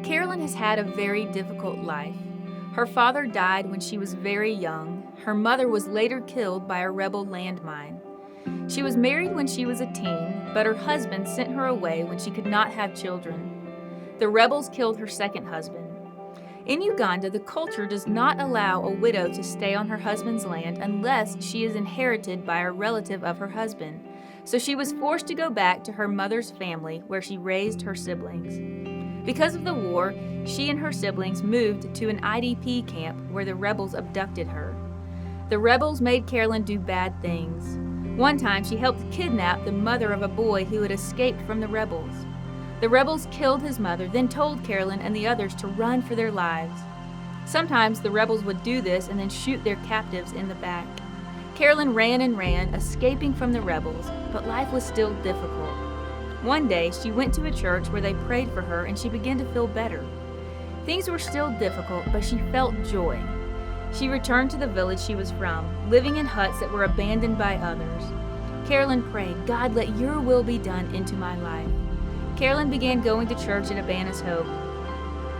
Carolyn has had a very difficult life. Her father died when she was very young. Her mother was later killed by a rebel landmine. She was married when she was a teen, but her husband sent her away when she could not have children. The rebels killed her second husband. In Uganda, the culture does not allow a widow to stay on her husband's land unless she is inherited by a relative of her husband. So she was forced to go back to her mother's family where she raised her siblings. Because of the war, she and her siblings moved to an IDP camp where the rebels abducted her. The rebels made Carolyn do bad things. One time, she helped kidnap the mother of a boy who had escaped from the rebels. The rebels killed his mother, then told Carolyn and the others to run for their lives. Sometimes the rebels would do this and then shoot their captives in the back. Carolyn ran and ran, escaping from the rebels, but life was still difficult. One day, she went to a church where they prayed for her and she began to feel better. Things were still difficult, but she felt joy. She returned to the village she was from, living in huts that were abandoned by others. Carolyn prayed, "God, let your will be done into my life." Carolyn began going to church at Abaana's Hope.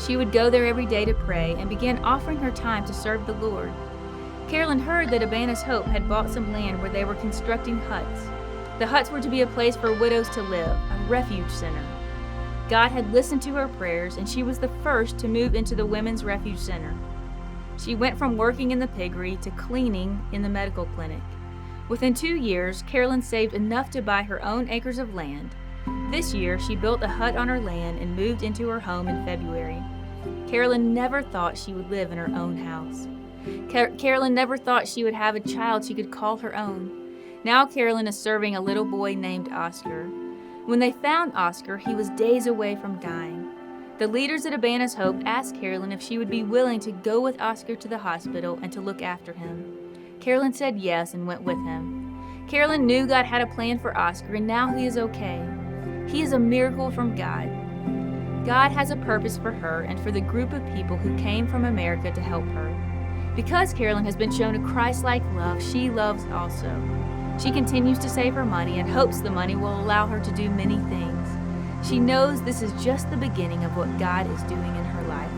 She would go there every day to pray and began offering her time to serve the Lord. Carolyn heard that Abaana's Hope had bought some land where they were constructing huts. The huts were to be a place for widows to live, a refuge center. God had listened to her prayers, and she was the first to move into the Women's Refuge Center. She went from working in the piggery to cleaning in the medical clinic. Within 2 years, Carolyn saved enough to buy her own acres of land. This year, she built a hut on her land and moved into her home in February. Carolyn never thought she would live in her own house. Carolyn never thought she would have a child she could call her own. Now Carolyn is serving a little boy named Oscar. When they found Oscar, he was days away from dying. The leaders at Abaana's Hope asked Carolyn if she would be willing to go with Oscar to the hospital and to look after him. Carolyn said yes and went with him. Carolyn knew God had a plan for Oscar, and now he is okay. He is a miracle from God. God has a purpose for her and for the group of people who came from America to help her. Because Carolyn has been shown a Christ-like love, she loves also. She continues to save her money and hopes the money will allow her to do many things. She knows this is just the beginning of what God is doing in her life.